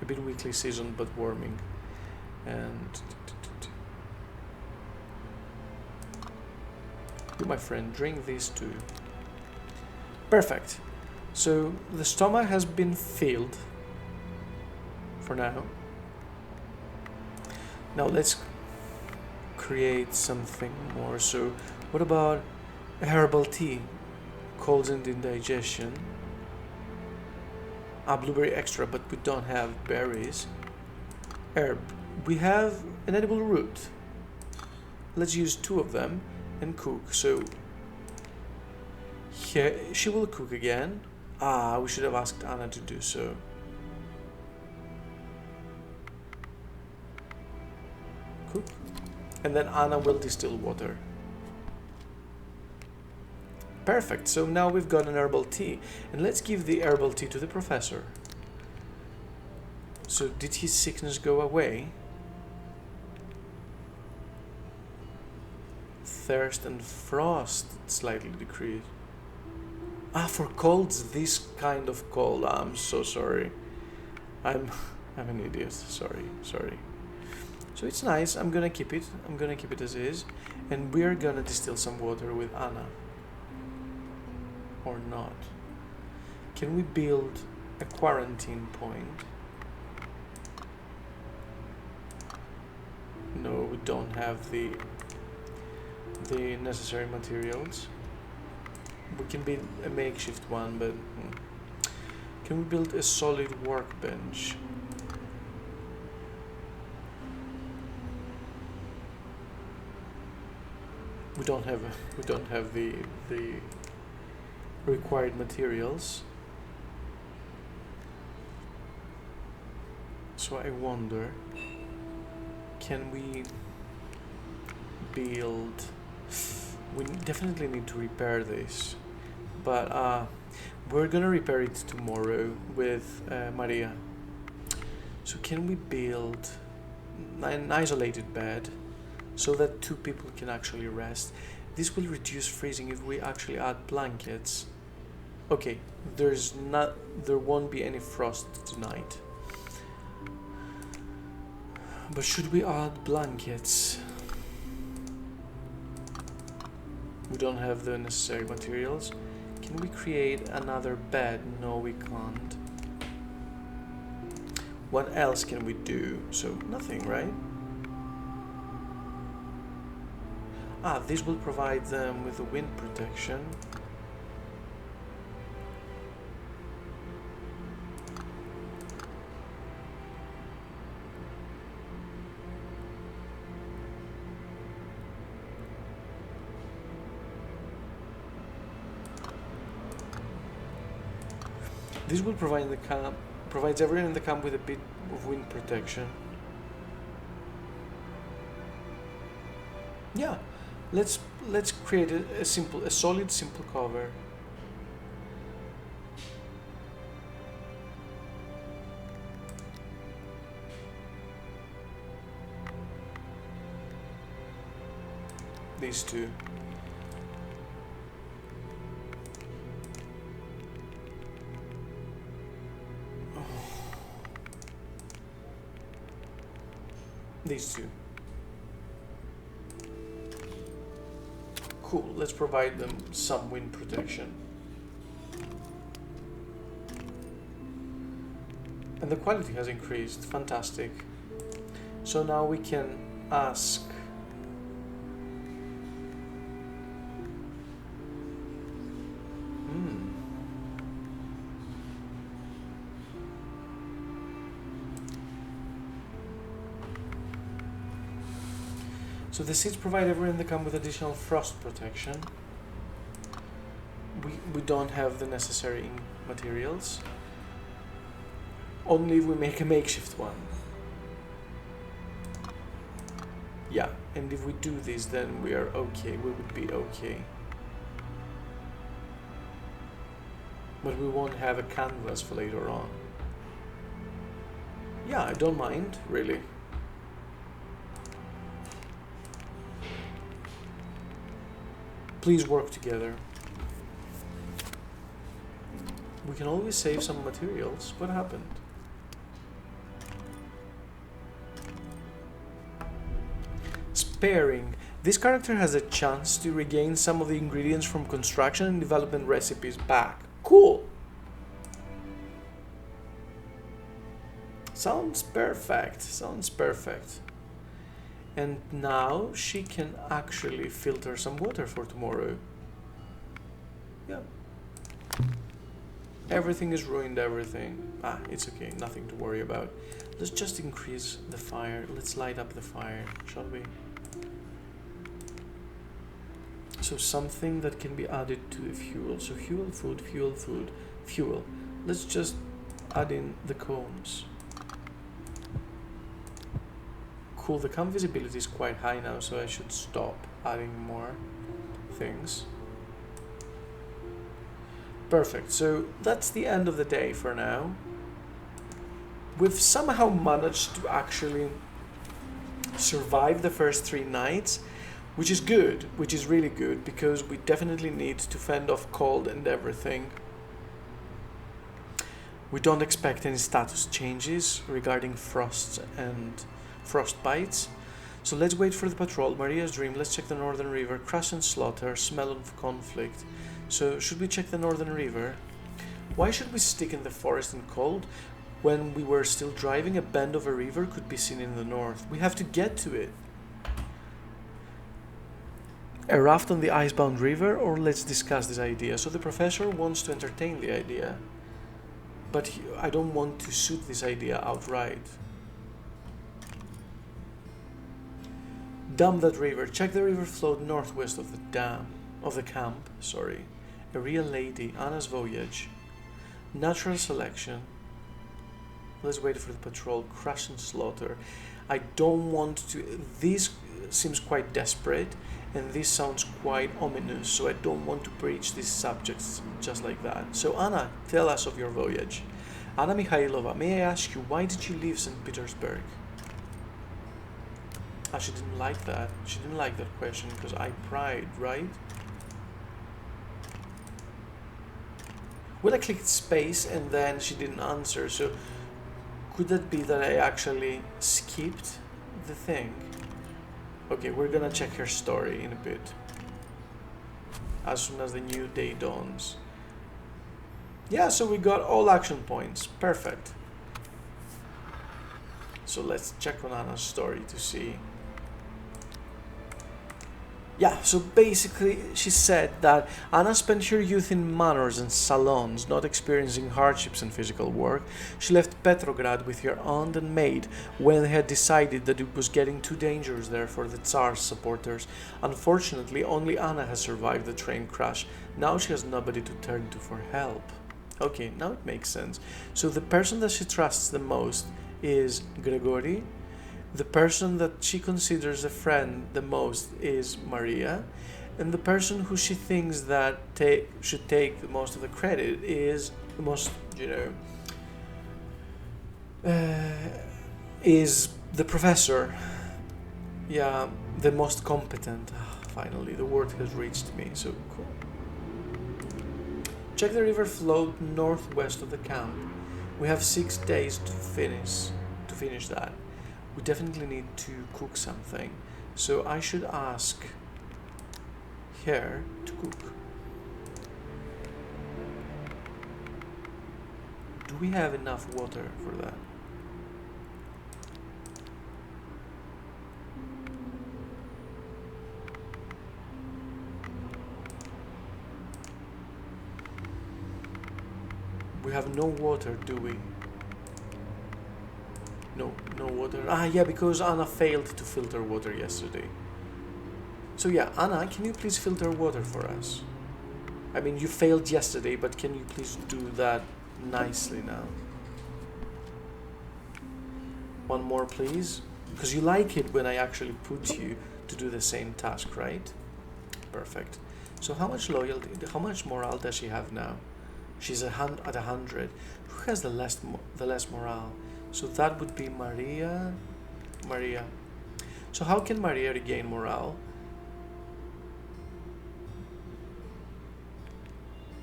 A bit weakly seasoned but warming. And you, my friend, drink this too. Perfect. So the stomach has been filled for now. Now let's create something more. So what about a herbal tea? Colds and indigestion. A blueberry extra, but we don't have berries. Herb. We have an edible root. Let's use 2 of them and cook. So here she will cook again. We should have asked Anna to do so. Cook. And then Anna will distill water. Perfect, so now we've got an herbal tea. And let's give the herbal tea to the professor. So did his sickness go away? Thirst and frost slightly decreased. For colds, this kind of cold. I'm so sorry. I'm an idiot. Sorry. So it's nice. I'm gonna keep it. I'm gonna keep it as is. And we're gonna distill some water with Anna. Or not. Can we build a quarantine point? No, we don't have the necessary materials. We can build a makeshift one, but can we build a solid workbench? We don't have the required materials. So I wonder, can we build? We definitely need to repair this, but we're gonna repair it tomorrow with Maria. So can we build an isolated bed so that 2 people can actually rest? This will reduce freezing if we actually add blankets. Okay, there won't be any frost tonight. But should we add blankets? We don't have the necessary materials. Can we create another bed? No, we can't. What else can we do? So nothing, right? This will provide them with the wind protection. This will provides everyone in the camp with a bit of wind protection. Yeah, let's create a solid simple cover. These 2. These 2. Cool, let's provide them some wind protection. And the quality has increased, fantastic. So now we can ask So the seeds provide everyone in the camp with additional frost protection. We don't have the necessary materials. Only if we make a makeshift one. Yeah, and if we do this, then we are okay. We would be okay. But we won't have a canvas for later on. Yeah, I don't mind, really. Please work together. We can always save some materials. What happened? Sparing. This character has a chance to regain some of the ingredients from construction and development recipes back. Cool! Sounds perfect. Sounds perfect. And now she can actually filter some water for tomorrow. Yeah. Everything is ruined, everything. It's okay, nothing to worry about. Let's just increase the fire. Let's light up the fire, shall we? So something that can be added to the fuel. So fuel, food, fuel, food, fuel. Let's just add in the cones. Cool, the camp visibility is quite high now, so I should stop adding more things. Perfect, so that's the end of the day for now. We've somehow managed to actually survive the first 3 nights, which is good, which is really good, because we definitely need to fend off cold and everything. We don't expect any status changes regarding frosts and frostbites. So let's wait for the patrol. Maria's dream. Let's check the northern river. Crash and slaughter. Smell of conflict. So should we check the northern river? Why should we stick in the forest and cold? When we were still driving, a bend of a river could be seen in the north. We have to get to it. A raft on the icebound river, or let's discuss this idea. So the professor wants to entertain the idea, but I don't want to suit this idea outright. Dam that river. Check the river flowed northwest of the camp. Sorry. A real lady. Anna's voyage. Natural selection. Let's wait for the patrol. Crash and slaughter. I don't want to. This seems quite desperate, and this sounds quite ominous. So I don't want to breach these subjects just like that. So Anna, tell us of your voyage. Anna Mikhailova, may I ask you, why did you leave St. Petersburg? She didn't like that. She didn't like that question because I pried, right? Well, I clicked space and then she didn't answer. So could that be that I actually skipped the thing? Okay, we're gonna check her story in a bit. As soon as the new day dawns. Yeah, so we got all action points. Perfect. So let's check on Anna's story to see. Yeah, so basically she said that Anna spent her youth in manors and salons, not experiencing hardships and physical work. She left Petrograd with her aunt and maid when they had decided that it was getting too dangerous there for the Tsar's supporters. Unfortunately, only Anna has survived the train crash. Now she has nobody to turn to for help. Okay, now it makes sense. So the person that she trusts the most is Gregory. The person that she considers a friend the most is Maria, and the person who she thinks that should take the most of the credit is the most, is the professor. Yeah, the most competent. Finally, the word has reached me, so cool. Check the river flowed northwest of the camp. We have 6 days to finish that. We definitely need to cook something, so I should ask her to cook. Do we have enough water for that? We have no water, do we? No water. Yeah, because Anna failed to filter water yesterday. So yeah, Anna, can you please filter water for us? I mean, you failed yesterday, but can you please do that nicely now? One more, please. Because you like it when I actually put you to do the same task, right? Perfect. So how much loyalty, how much morale does she have now? She's at 100. Who has the less morale? So that would be Maria. So how can Maria regain morale?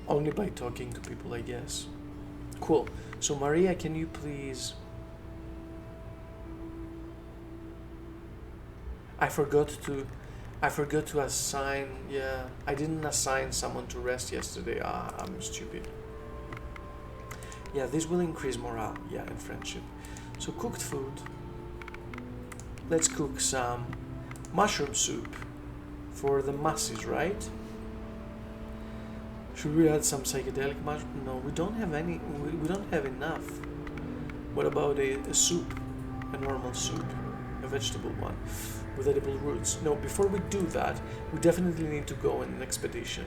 Only by talking to people, I guess. Cool. So Maria, can you please... I forgot to assign... Yeah, I didn't assign someone to rest yesterday. I'm stupid. Yeah, this will increase morale. Yeah, and friendship. So cooked food. let's cook some mushroom soup for the masses, right? Should we add some psychedelic mushroom? No, we don't have any. We don't have enough. What about a soup? A normal soup, a vegetable one with edible roots. No, before we do that, we definitely need to go on an expedition.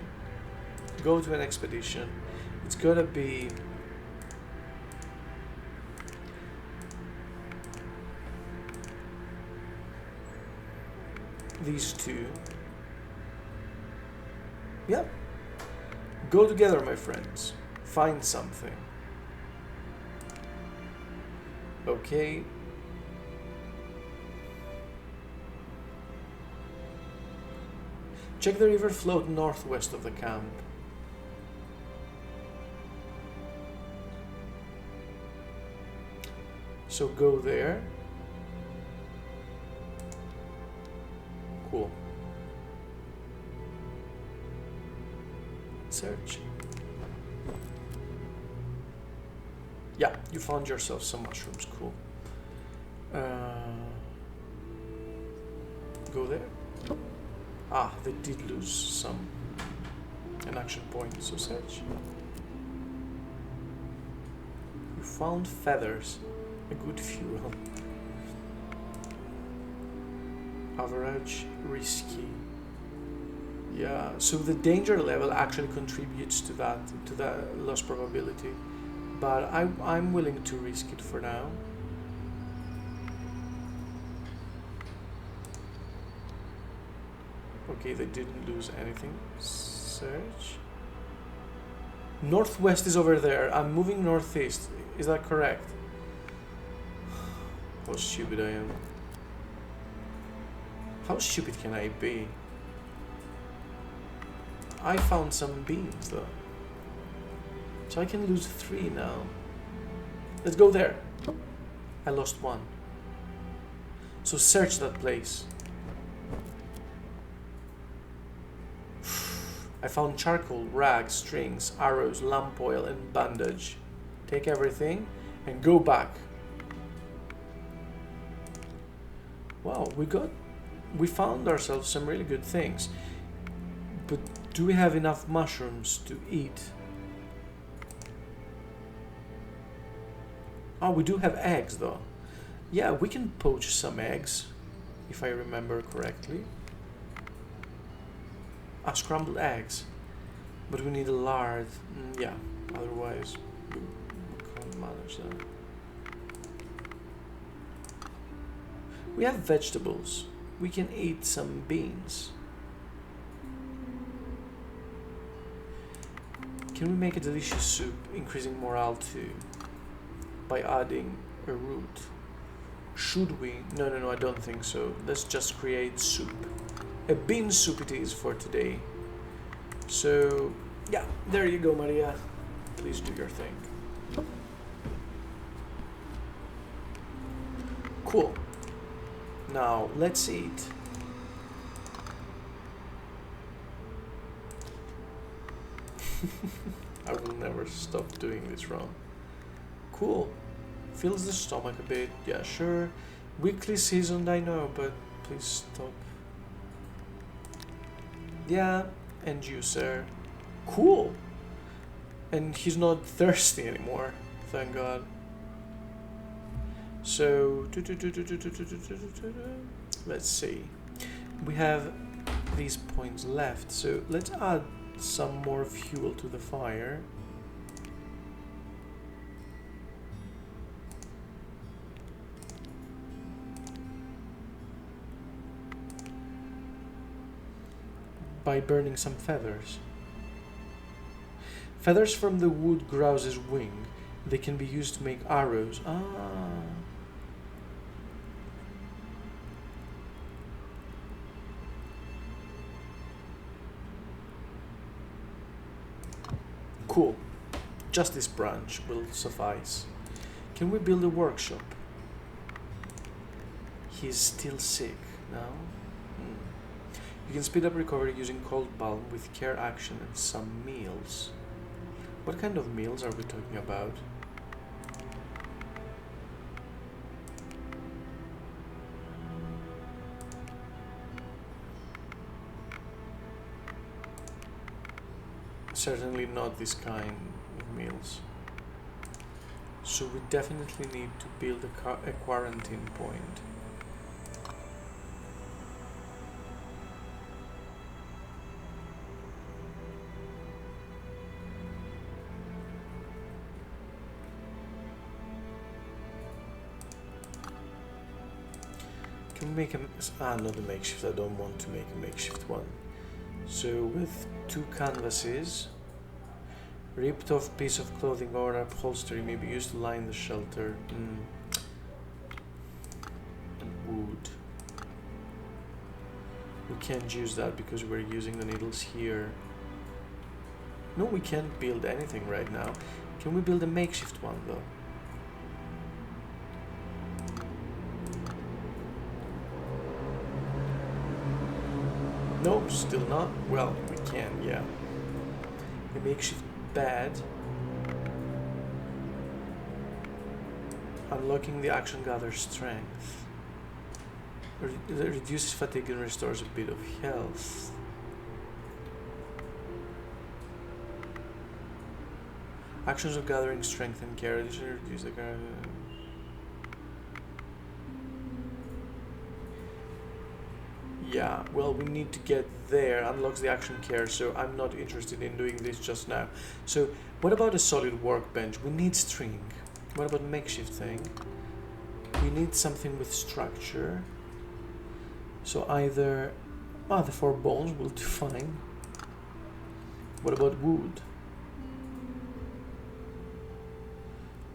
Go to an expedition. It's gotta be these two. Yep. Go together, my friends. Find something. Okay. Check the river float northwest of the camp. So go there. Cool. Search. Yeah, you found yourself some mushrooms. Cool. Go there. Ah, they did lose an action point, so search. You found feathers, a good fuel. Average, risky. Yeah, so the danger level actually contributes to that, to the loss probability. But I'm willing to risk it for now. Okay, they didn't lose anything. Search. Northwest is over there. I'm moving northeast. Is that correct? How stupid I am. How stupid can I be? I found some beans though. So I can lose 3 now. Let's go there. I lost 1. So search that place. I found charcoal, rags, strings, arrows, lamp oil, and bandage. Take everything and go back. Wow, we found ourselves some really good things. But do we have enough mushrooms to eat? Oh, we do have eggs though. Yeah, we can poach some eggs, if I remember correctly. Scrambled eggs. But we need a lard. Yeah, otherwise we can't manage that. We have vegetables. We can eat some beans. Can we make a delicious soup, increasing morale too, by adding a root? Should we? No, I don't think so. Let's just create soup. A bean soup it is for today. So, yeah, there you go, Maria. Please do your thing. Cool. Now, let's eat. I will never stop doing this wrong. Cool. Fills the stomach a bit. Yeah, sure. Weekly seasoned, I know, but please stop. Yeah, and you, sir. Cool. And he's not thirsty anymore. Thank God. So, let's see. We have these points left, so let's add some more fuel to the fire. By burning some feathers. Feathers from the wood grouse's wing. They can be used to make arrows. Ah. Cool. Just this branch will suffice. Can we build a workshop? He's still sick now. You can speed up recovery using cold balm with care action and some meals. What kind of meals are we talking about? certainly not this kind of meals. So we definitely need to build a quarantine point. Can we make not a makeshift, I don't want to make a makeshift one. So with 2 canvases, ripped off piece of clothing or upholstery may be used to line the shelter. And wood. We can't use that because we're using the needles here. No, we can't build anything right now. Can we build a makeshift one though? Nope, still not. Well, we can, yeah. A makeshift bed. Unlocking the action gathers strength. Reduces fatigue and restores a bit of health. Actions of gathering strength and care reduce the yeah, well, we need to get there. Unlocks the action care, so I'm not interested in doing this just now. So what about a solid workbench? We need string. What about makeshift thing? We need something with structure. So either the 4 bones will do fine. What about wood?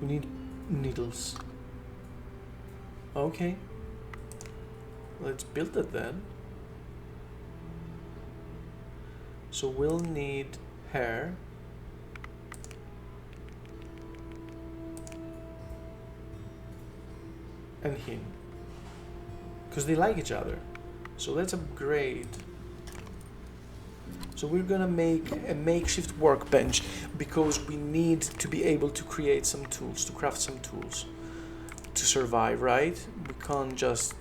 We need needles. Okay, let's build it then. So we'll need hair. And him. Because they like each other. So let's upgrade. So we're gonna make a makeshift workbench because we need to be able to create some tools, to craft some tools to survive, right? We can't just,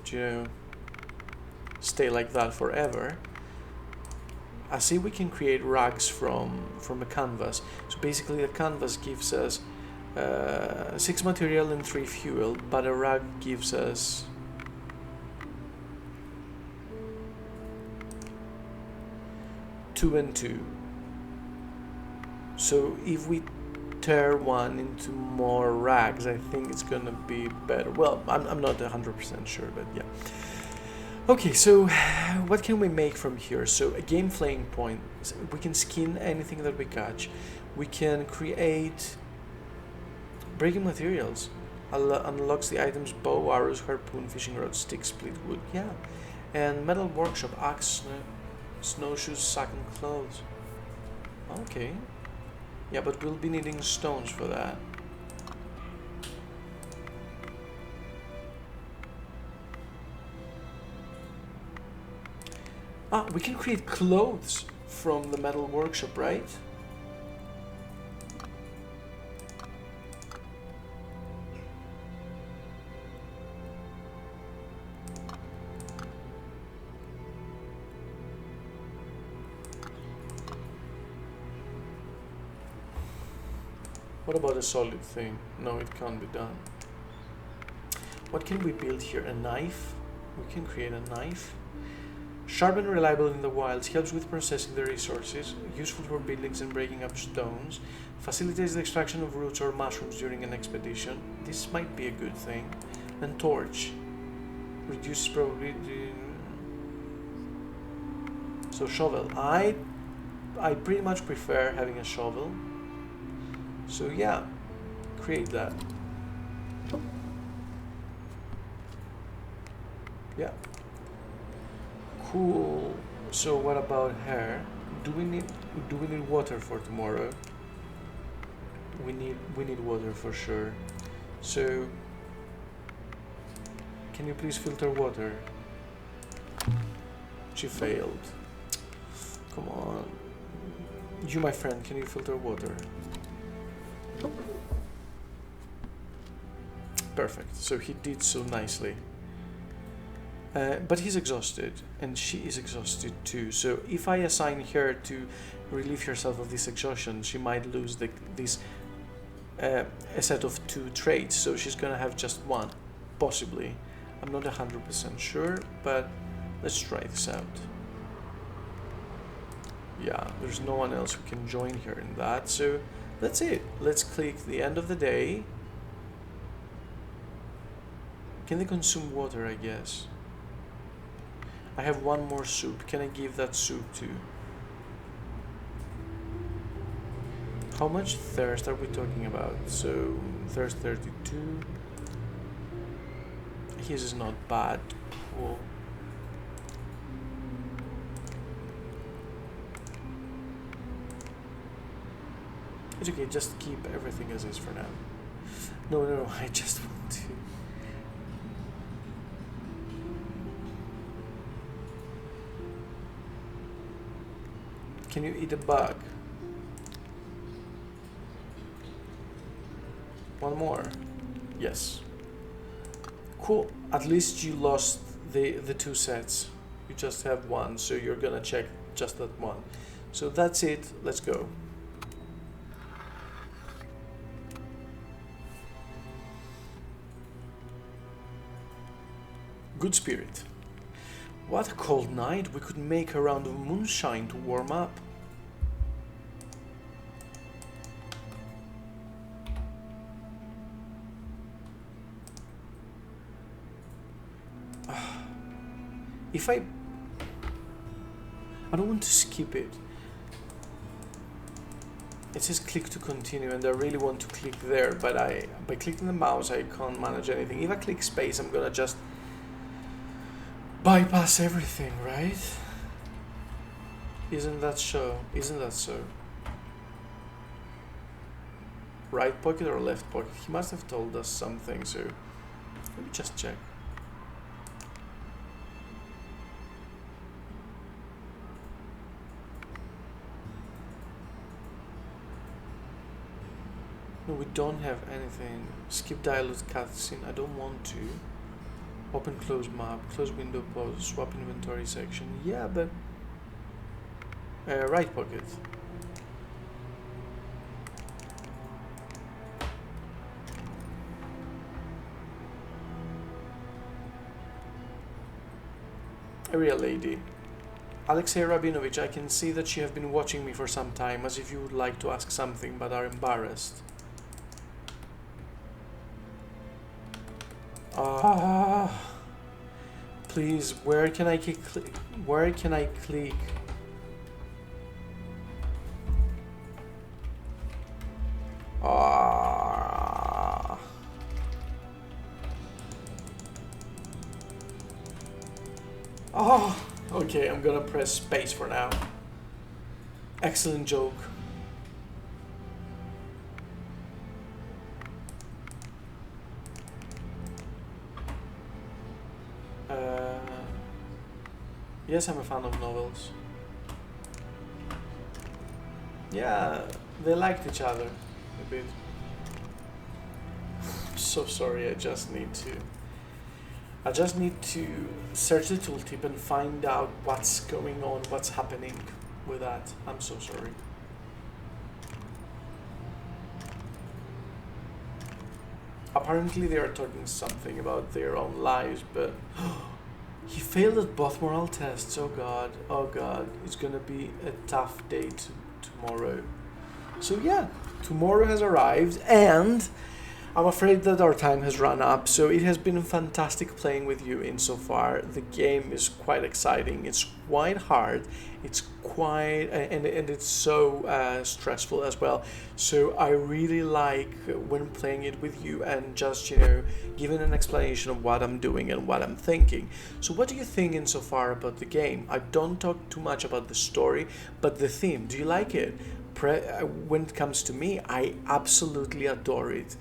stay like that forever. I see we can create rugs from a canvas. So basically the canvas gives us 6 material and 3 fuel, but a rug gives us two and 2. So if we tear one into more rags, I think it's gonna be better. Well, I'm not 100% sure, but yeah. Okay, so what can we make from here? So a game flaying point. We can skin anything that we catch. We can create breaking materials. Unlocks the items bow, arrows, harpoon, fishing rod, stick, split wood. Yeah, and metal workshop, axe, snowshoes, sack and clothes. Okay. Yeah, but we'll be needing stones for that. We can create clothes from the metal workshop, right? What about a solid thing? No, it can't be done. What can we build here? A knife? We can create a knife. Sharp and reliable in the wilds, helps with processing the resources, useful for buildings and breaking up stones, facilitates the extraction of roots or mushrooms during an expedition. This might be a good thing. And torch. Reduces probability. So shovel. I pretty much prefer having a shovel. So yeah, create that. Yeah. Cool. So what about hair? Do we need water for tomorrow? We need water for sure. So can you please filter water? She failed. Come on. You, my friend, can you filter water? Perfect. So he did so nicely. But he's exhausted, and she is exhausted too. So if I assign her to relieve herself of this exhaustion, she might lose this a set of 2 traits. So she's gonna have just 1, possibly. I'm not 100% sure, but let's try this out. Yeah, there's no one else who can join her in that, so that's it. Let's click the end of the day. Can they consume water, I guess? I have 1 more soup. Can I give that soup to? How much thirst are we talking about? So, thirst 32. His is not bad. Cool. It's okay, just keep everything as is for now. No, I just want to... Can you eat a bug? 1 more. Yes. Cool. At least you lost the 2 sets. You just have 1, so you're gonna check just that 1. So that's it. Let's go. Good spirit. What a cold night. We could make a round of moonshine to warm up. If I don't want to skip it. It says click to continue, and I really want to click there, but by clicking the mouse I can't manage anything. If I click space, I'm gonna just bypass everything, right? Isn't that so? Isn't that so? Right pocket or left pocket? He must have told us something, so let me just check. No, we don't have anything. Skip dialogue cutscene. I don't want to. Open close map, close window pause, swap inventory section. Yeah, but right pocket. Area lady. Alexei Rabinovich, I can see that you have been watching me for some time, as if you would like to ask something but are embarrassed. Please, where can I click? Where can I click? Okay, I'm gonna press space for now. Excellent joke. Yes, I'm a fan of novels. Yeah, they liked each other a bit. I'm so sorry, I just need to search the tooltip and find out what's going on, what's happening with that. I'm so sorry. Apparently they are talking something about their own lives, but he failed at both moral tests. Oh god, it's gonna be a tough day tomorrow. So yeah, tomorrow has arrived, and I'm afraid that our time has run up. So it has been fantastic playing with you insofar. The game is quite exciting. It's quite hard. It's quite and it's so stressful as well. So I really like when playing it with you and just giving an explanation of what I'm doing and what I'm thinking. So what do you think insofar about the game? I don't talk too much about the story, but the theme. Do you like it? When it comes to me, I absolutely adore it.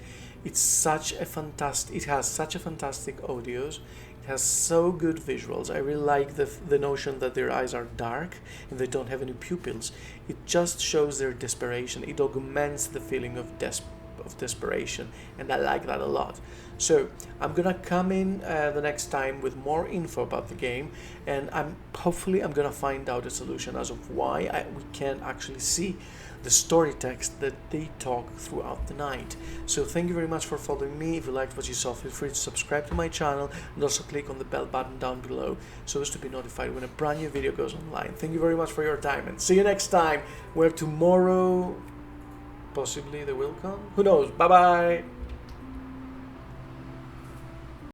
It has such a fantastic audios. It has so good visuals. I really like the notion that their eyes are dark and they don't have any pupils. It just shows their desperation. It augments the feeling of of desperation, and I like that a lot. So I'm gonna come in the next time with more info about the game, and hopefully I'm gonna find out a solution as of why we can't actually see the story text that they talk throughout the night. So thank you very much for following me. If you liked what you saw, feel free to subscribe to my channel and also click on the bell button down below so as to be notified when a brand new video goes online. Thank you very much for your time, and see you next time, where tomorrow possibly they will come. Who knows? Bye bye.